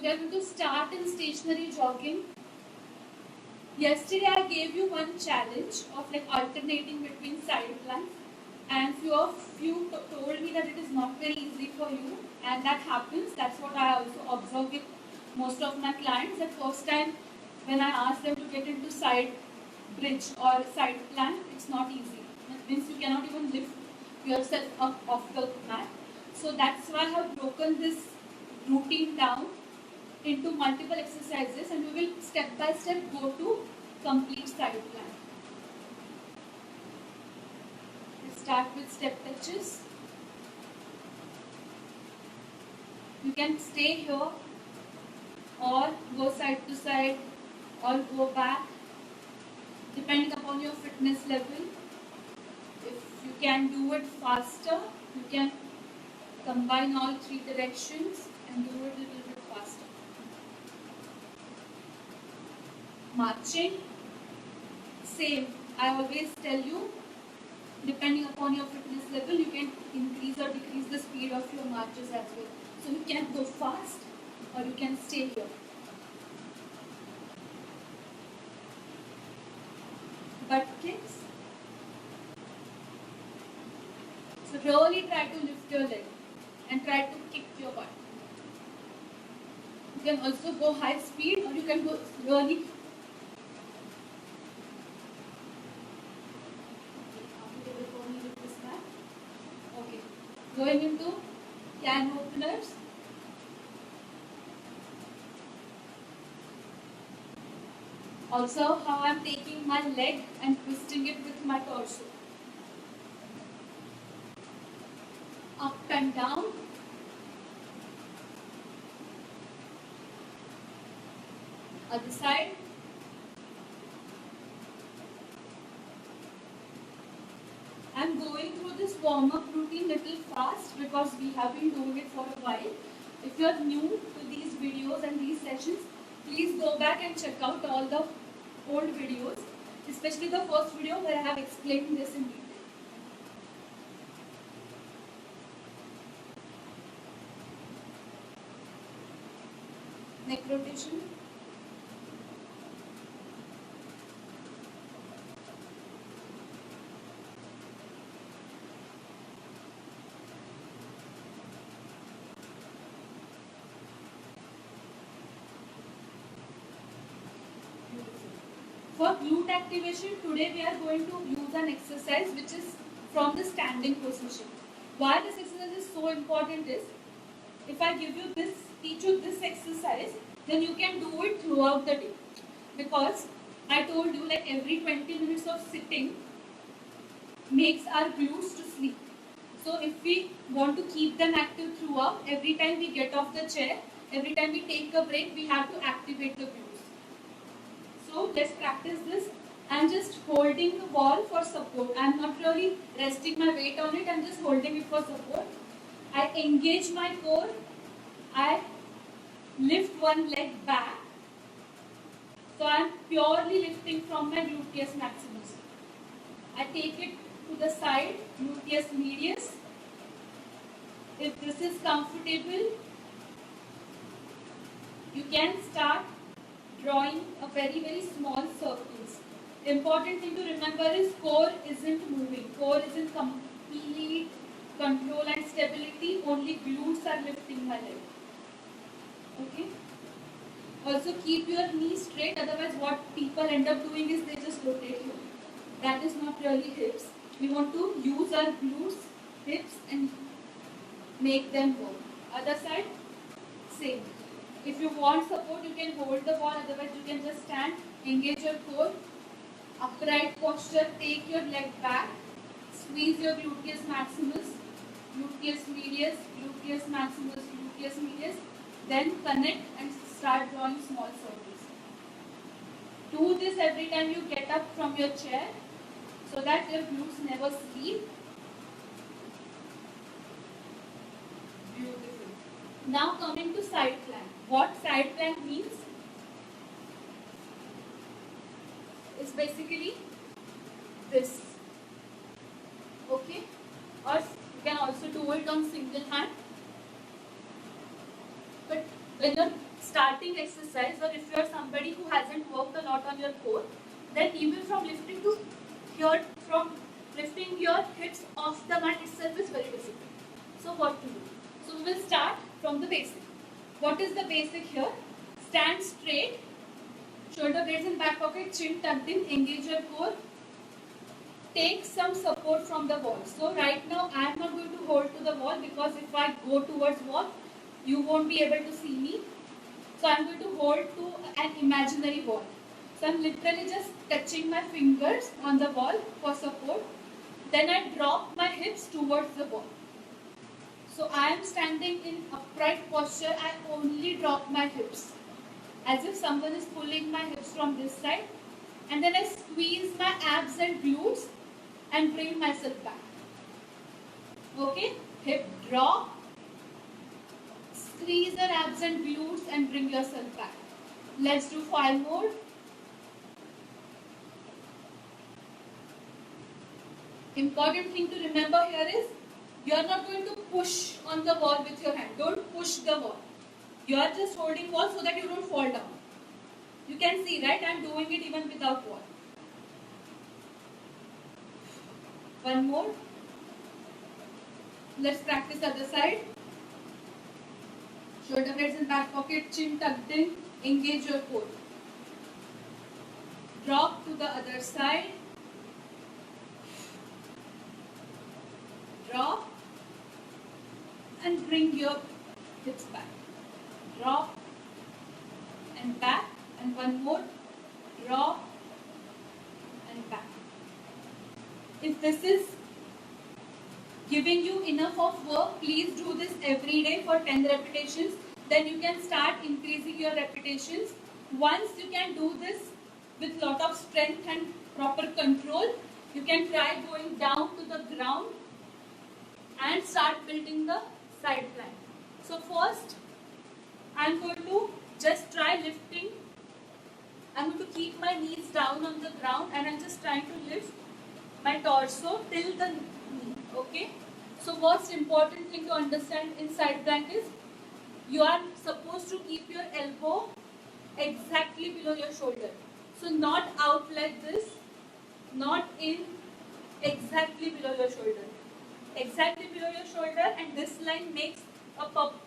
we are going to start in stationary jogging. Yesterday I gave you one challenge of like alternating between side planks, and few of you told me that it is not very easy for you, and that happens. That's what I also observe with most of my clients. The first time when I ask them to get into side bridge or side plank, it's not easy. It means you cannot even lift yourself up off the mat. So that's why I have broken this routine down into multiple exercises, and we will step by step go to complete side plank. Let's start with step touches. You can stay here or go side to side or go back depending upon your fitness level. If you can do it faster, you can combine all three directions and do it a little bit faster. Marching, same. I always tell you, depending upon your fitness level, you can increase or decrease the speed of your marches as well. So you can go fast or you can stay here. Butt kicks. So really try to lift your leg and try to kick your butt. You can also go high speed or you can go really. Okay. Going into can openers. Also how I am taking my leg and twisting it with my torso. Up and down. Other side. I am going through this warm-up routine little fast because we have been doing it for a while. If you are new to these videos and these sessions, please go back and check out all the old videos, especially the first video where I have explained this in detail. Neck rotation. For glute activation, today we are going to use an exercise which is from the standing position. Why this exercise is so important is, if I give you this, teach you this exercise, then you can do it throughout the day. Because I told you like every 20 minutes of sitting makes our glutes to sleep. So if we want to keep them active throughout, every time we get off the chair, every time we take a break, we have to activate the glutes. So let's practice this. I'm just holding the ball for support. I'm not really resting my weight on it. I'm just holding it for support. I engage my core. I lift one leg back. So I'm purely lifting from my gluteus maximus. I take it to the side, gluteus medius. If this is comfortable, you can start drawing a very small circles. Important thing to remember is core isn't moving. Core is in complete control and stability. Only glutes are lifting my leg. Okay. Also keep your knees straight. Otherwise, what people end up doing is they just rotate you. That is not really hips. We want to use our glutes, hips, and make them work. Other side, same. If you want support, you can hold the ball, otherwise you can just stand, engage your core, upright posture, take your leg back, squeeze your gluteus maximus, gluteus medius, gluteus maximus, gluteus medius, then connect and start drawing small circles. Do this every time you get up from your chair so that your glutes never sleep. Beautiful. Now coming to side plank. What side plank means is basically this. Okay? Or you can also do it on single hand. But when you're starting exercise, or if you are somebody who hasn't worked a lot on your core, then even from lifting your hips off the mat itself is very difficult. So what to do? So we will start from the basic. What is the basic here? Stand straight, shoulder blades in back pocket, chin tucked in, engage your core. Take some support from the wall. So right now I am not going to hold to the wall, because if I go towards wall, you won't be able to see me. So I am going to hold to an imaginary wall. So I am literally just touching my fingers on the wall for support. Then I drop my hips towards the wall. So I am standing in upright posture. I only drop my hips, as if someone is pulling my hips from this side. And then I squeeze my abs and glutes and bring myself back. Okay? Hip drop. Squeeze your abs and glutes and bring yourself back. Let's do 5 more. Important thing to remember here is, you are not going to push on the wall with your hand. Don't push the wall. You are just holding wall so that you don't fall down. You can see, right? I am doing it even without wall. 1 more. Let's practice other side. Shoulder blades in back pocket, chin tucked in, engage your core. Drop to the other side. Drop and bring your hips back. Drop and back, and 1 more. Drop and back. If this is giving you enough of work, please do this every day for 10 repetitions. Then you can start increasing your repetitions. Once you can do this with lot of strength and proper control, you can try going down to the ground and start building the side plank. So first, I am going to just try lifting. I am going to keep my knees down on the ground, and I am just trying to lift my torso till the knee. Okay? So what's important thing to understand in side plank is, you are supposed to keep your elbow exactly below your shoulder. So not out like this, not in, exactly below your shoulder. Exactly below your shoulder, and this line makes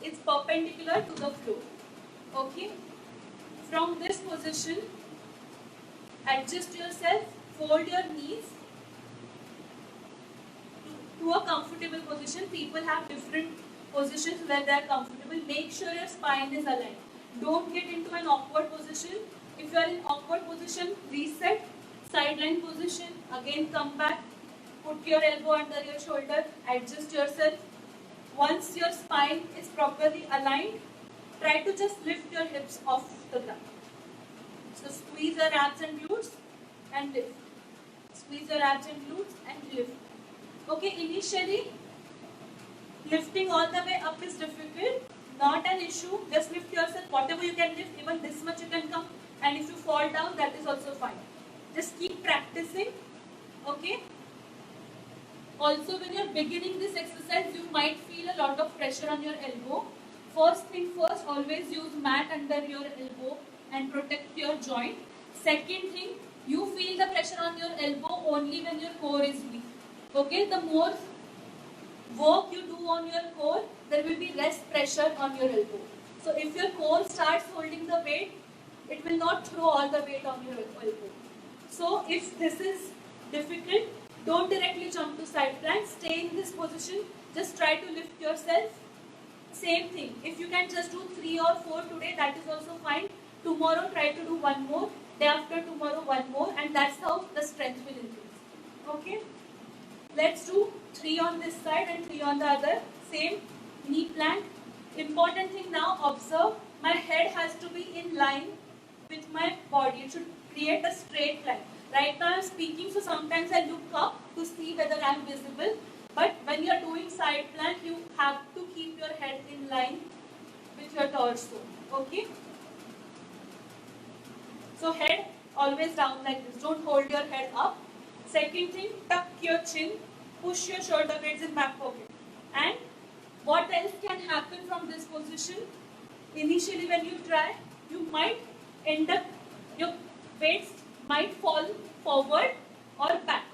it's perpendicular to the floor. Okay? From this position, adjust yourself, fold your knees to a comfortable position. People have different positions where they are comfortable. Make sure your spine is aligned. Don't get into an awkward position. If you are in awkward position, reset, sideline position, again come back, put your elbow under your shoulder, adjust yourself. Once your spine is properly aligned, try to just lift your hips off the ground. So squeeze your abs and glutes and lift. Squeeze your abs and glutes and lift. Okay, initially, lifting all the way up is difficult. Not an issue. Just lift yourself. Whatever you can lift, even this much you can come. And if you fall down, that is also fine. Just keep practicing. Okay. Also, when you are beginning this exercise, you might feel a lot of pressure on your elbow. First thing first, always use mat under your elbow and protect your joint. Second thing, you feel the pressure on your elbow only when your core is weak. Okay, the more work you do on your core, there will be less pressure on your elbow. So if your core starts holding the weight, it will not throw all the weight on your elbow. So if this is difficult, don't directly jump to side plank. Stay in this position. Just try to lift yourself. Same thing. If you can just do 3 or 4 today, that is also fine. Tomorrow try to do 1 more. Day after tomorrow 1 more, and that's how the strength will increase. Okay. Let's do 3 on this side and 3 on the other. Same knee plank. Important thing now, observe my head has to be in line with my body. It should create a straight line. Right now I am speaking, so sometimes I look up to see whether I am visible. But when you are doing side plank, you have to keep your head in line with your torso. Okay? So head always down like this. Don't hold your head up. Second thing, tuck your chin. Push your shoulder blades in back pocket. And what else can happen from this position? Initially when you try, you might end up, your weights might fall forward or back.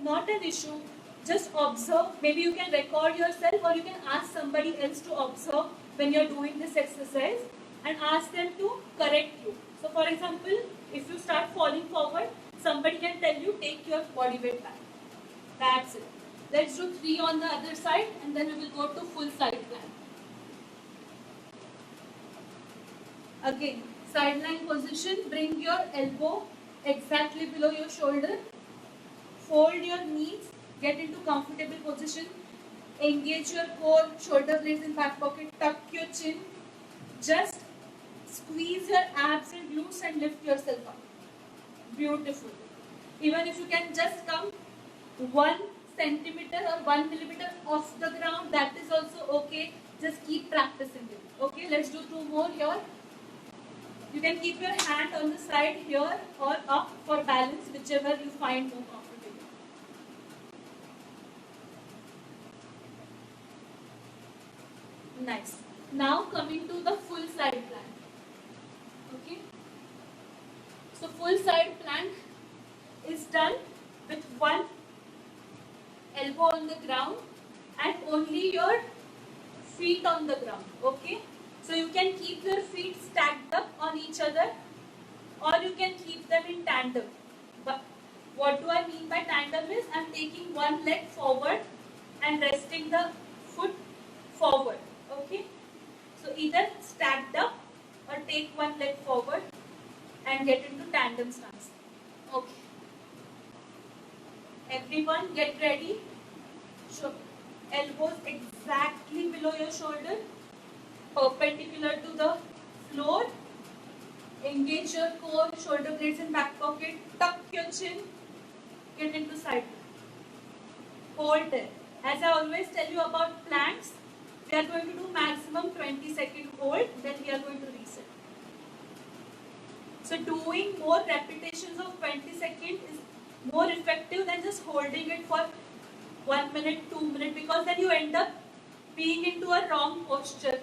Not an issue. Just observe. Maybe you can record yourself or you can ask somebody else to observe when you're doing this exercise and ask them to correct you. So for example, if you start falling forward, somebody can tell you take your body weight back. That's it. Let's do 3 on the other side and then we will go to full side plank. Again, sideline position, bring your elbow exactly below your shoulder. Fold your knees, get into comfortable position. Engage your core, shoulder blades in back pocket, tuck your chin. Just squeeze your abs and glutes and lift yourself up. Beautiful. Even if you can just come 1 centimeter or 1 millimeter off the ground, that is also okay. Just keep practicing it. Okay, let's do 2 more here. You can keep your hand on the side here or up for balance, whichever you find more comfortable. Nice. Now coming to the full side plank. Okay. So full side plank is done with 1 elbow on the ground and only your feet on the ground. Okay. So you can keep your feet stacked up on each other or you can keep them in tandem. But what do I mean by tandem is I'm taking 1 leg forward and resting the foot forward. Okay. So either stacked up or take 1 leg forward and get into tandem stance. Okay. Everyone get ready. So elbows exactly below your shoulder, perpendicular to the floor. Engage your core, shoulder blades in back pocket, tuck your chin, get into side plank. Hold there. As I always tell you about planks, we are going to do maximum 20-second hold, then we are going to reset. So doing more repetitions of 20 seconds is more effective than just holding it for 1 minute, 2 minutes, because then you end up being into a wrong posture.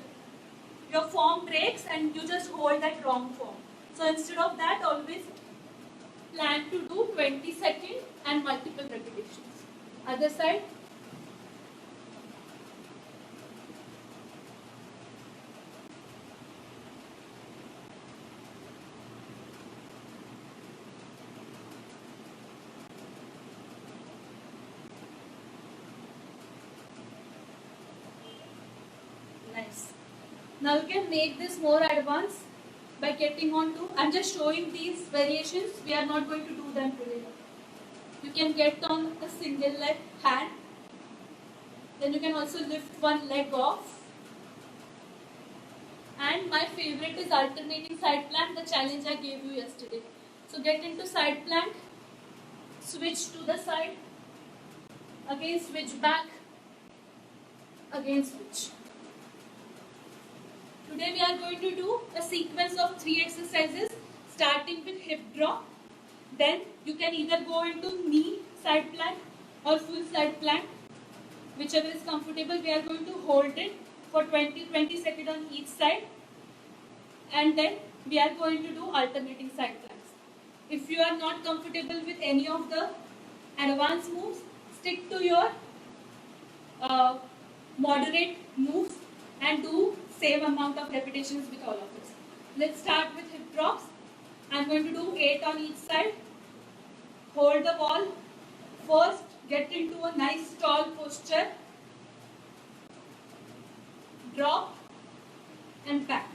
Your form breaks and you just hold that wrong form. So instead of that, always plan to do 20 seconds and multiple repetitions. Other side. Nice. Now you can make this more advanced by getting on to, I'm just showing these variations, we are not going to do them today. You can get on a single leg hand, then you can also lift 1 leg off. And my favorite is alternating side plank, the challenge I gave you yesterday. So get into side plank, switch to the side, again switch back, again switch. Today we are going to do a sequence of 3 exercises starting with hip drop. Then you can either go into knee side plank or full side plank, whichever is comfortable. We are going to hold it for 20 seconds on each side and then we are going to do alternating side planks. If you are not comfortable with any of the advanced moves, stick to your moderate moves and do same amount of repetitions with all of this. Let's start with hip drops. I'm going to do 8 on each side. Hold the ball. First, get into a nice tall posture. Drop and back.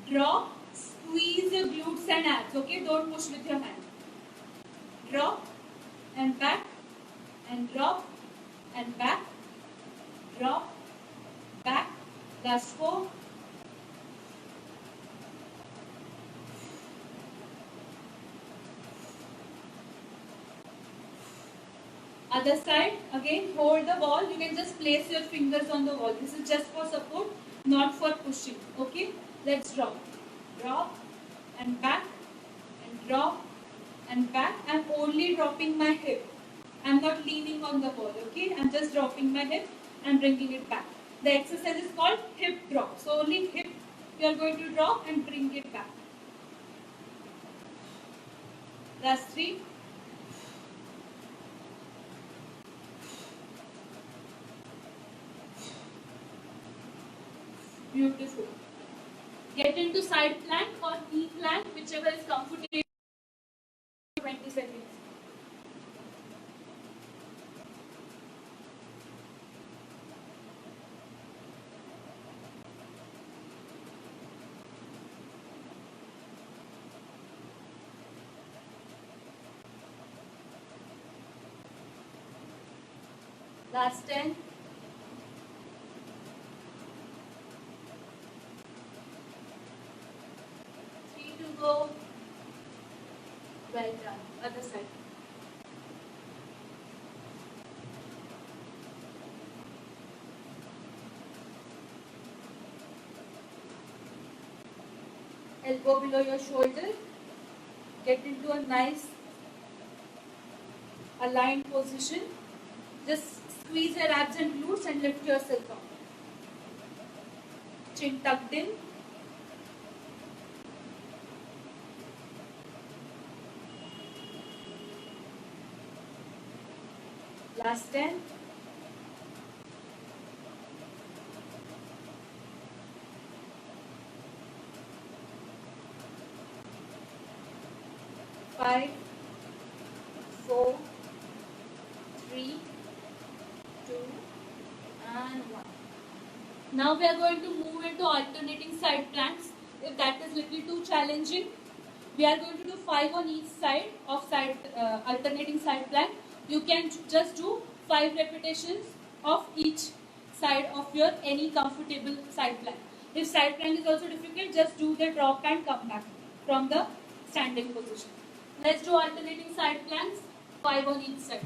Drop, squeeze your glutes and abs, okay? Don't push with your hand. Drop and back and drop and back. Drop, back. Last 4. Other side, again hold the ball. You can just place your fingers on the wall. This is just for support, not for pushing. Okay, let's drop. Drop and back and drop and back. I'm only dropping my hip. I'm not leaning on the ball. Okay, I'm just dropping my hip and bringing it back. The exercise is called hip drop. So only hip You are going to drop and bring it back. Last 3. Beautiful. Get into side plank or knee plank, whichever is comfortable. 20 seconds. Last 10. Go. Well done. Other side. Elbow below your shoulder. Get into a nice aligned position. Just squeeze your abs and glutes and lift yourself up. Chin tucked in. Last 10. Five, 4, 3, 2, and 1. Now we are going to move into alternating side planks. If that is little too challenging, we are going to do 5 on each side of alternating side plank. You can just do 5 repetitions of each side of your any comfortable side plank. If side plank is also difficult, just do the drop and come back from the standing position. Let's do alternating side planks, 5 on each side.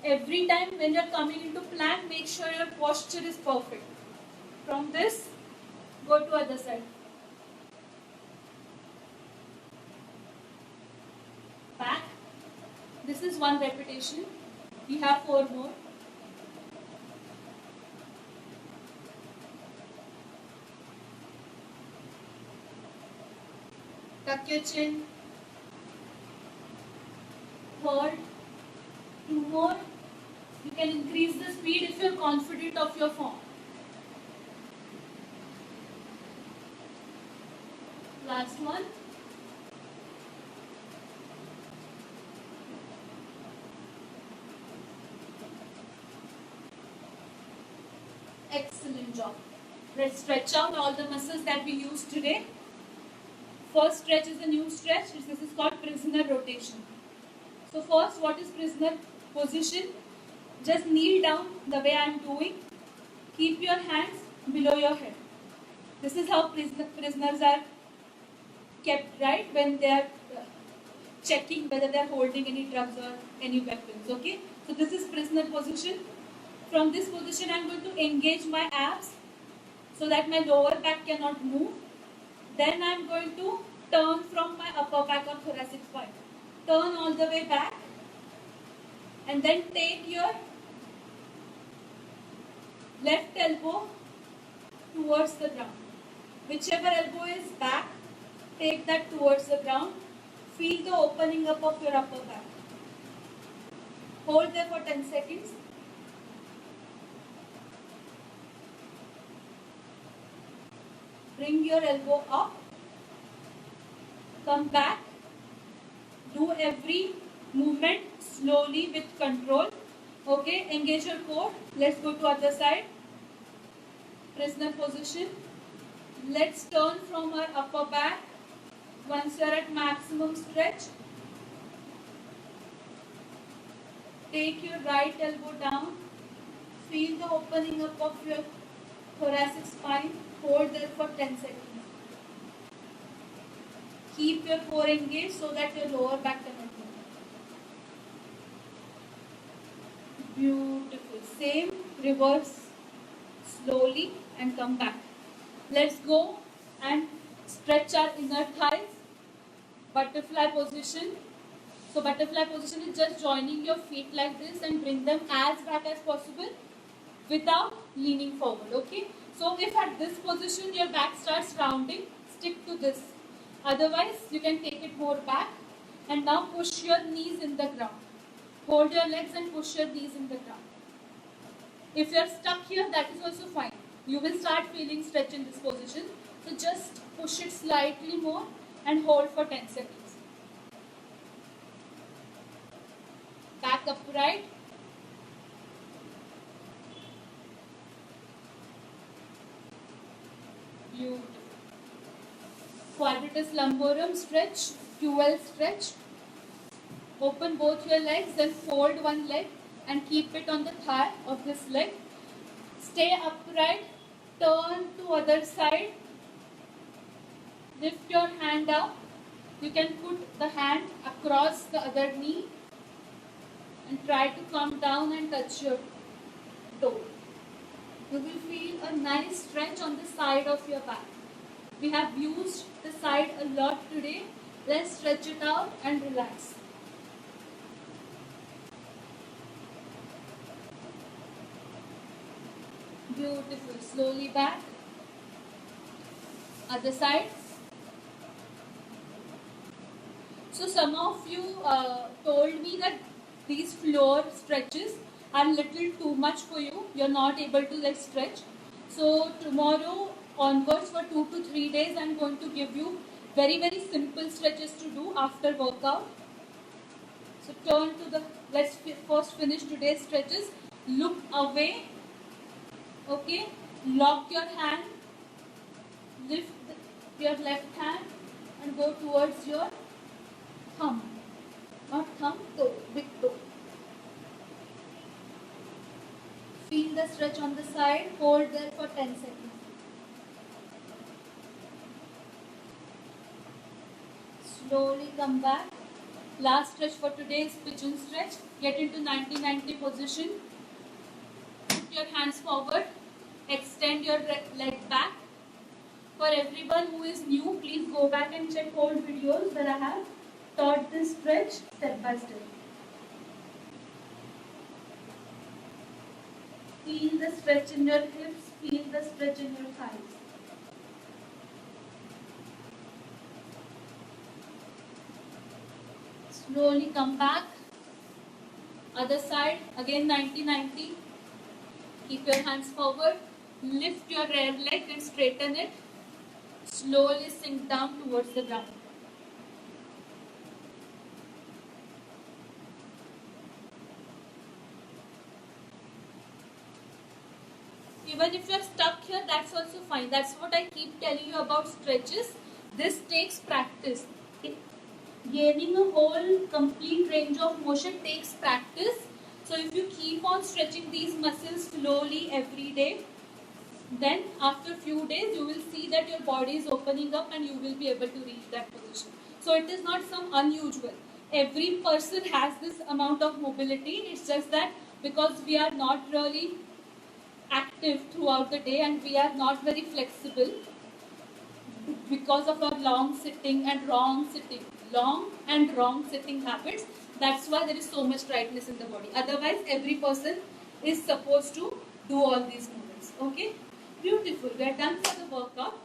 Every time when you are coming into plank, make sure your posture is perfect. From this, go to other side. Back. This is 1 repetition. We have 4 more. Tuck your chin. Hold. 2 more. You can increase the speed if you are confident of your form. Last one. Excellent job. Let's stretch out all the muscles that we used today. First stretch is a new stretch. This is called prisoner rotation. So first, what is prisoner position? Just kneel down the way I am doing. Keep your hands below your head. This is how prisoners are kept, right? When they are checking whether they are holding any drugs or any weapons. Okay? So this is prisoner position. From this position, I am going to engage my abs so that my lower back cannot move. Then I am going to turn from my upper back or thoracic spine. Turn all the way back and then take your left elbow towards the ground. Whichever elbow is back, take that towards the ground. Feel the opening up of your upper back. Hold there for 10 seconds. Bring your elbow up. Come back. Do every movement slowly with control. Okay, engage your core. Let's go to other side. Prisoner position. Let's turn from our upper back. Once you are at maximum stretch, take your right elbow down. Feel the opening up of your thoracic spine. Hold there for 10 seconds. Keep your core engaged so that your lower back cannot move. Beautiful. Same, reverse slowly and come back. Let's go and stretch our inner thighs. Butterfly position. So butterfly position is just joining your feet like this and bring them as back as possible. without leaning forward. Okay, so if at this position your back starts rounding, stick to this. Otherwise, you can take it more back. And now push your knees in the ground. Hold your legs and push your knees in the ground. If you are stuck here, that is also fine. You will start feeling stretch in this position. So just push it slightly more and hold for 10 seconds. Back upright. Beautiful. Quadratus lumborum stretch, QL stretch. Open both your legs, then fold one leg and keep it on the thigh of this leg. Stay upright, turn to other side. Lift your hand up. You can put the hand across the other knee and try to come down and touch your toe. You will feel a nice stretch on the side of your back. We have used the side a lot today. Let's stretch it out and relax. Beautiful. Slowly back. Other side. So some of you told me that these floor stretches are little too much for you. You're not able to stretch. So tomorrow onwards for 2 to 3 days, I'm going to give you very simple stretches to do after workout. So turn to the, let's first finish today's stretches. Look away. Okay, lock your hand, lift your left hand and go towards your thumb, not thumb, toe, big toe. Feel the stretch on the side, hold there for 10 seconds. Slowly come back. Last stretch for today is pigeon stretch. Get into 90-90 position. Put your hands forward. Extend your leg back. For everyone who is new, please go back and check old videos where I have taught this stretch step by step. Feel the stretch in your hips, feel the stretch in your thighs. Slowly come back. Other side, again 90-90. Keep your hands forward. Lift your rear leg and straighten it. Slowly sink down towards the ground. Even if you are stuck here, that's also fine. That's what I keep telling you about stretches. This takes practice. Gaining a whole complete range of motion takes practice. So if you keep on stretching these muscles slowly every day, then after a few days you will see that your body is opening up and you will be able to reach that position. So it is not some unusual. Every person has this amount of mobility. It's just that because we are not really active throughout the day and we are not very flexible because of our long and wrong sitting habits, that's why there is so much tightness in the body. Otherwise, every person is supposed to do all these movements. Okay? Beautiful. We are done for the workout.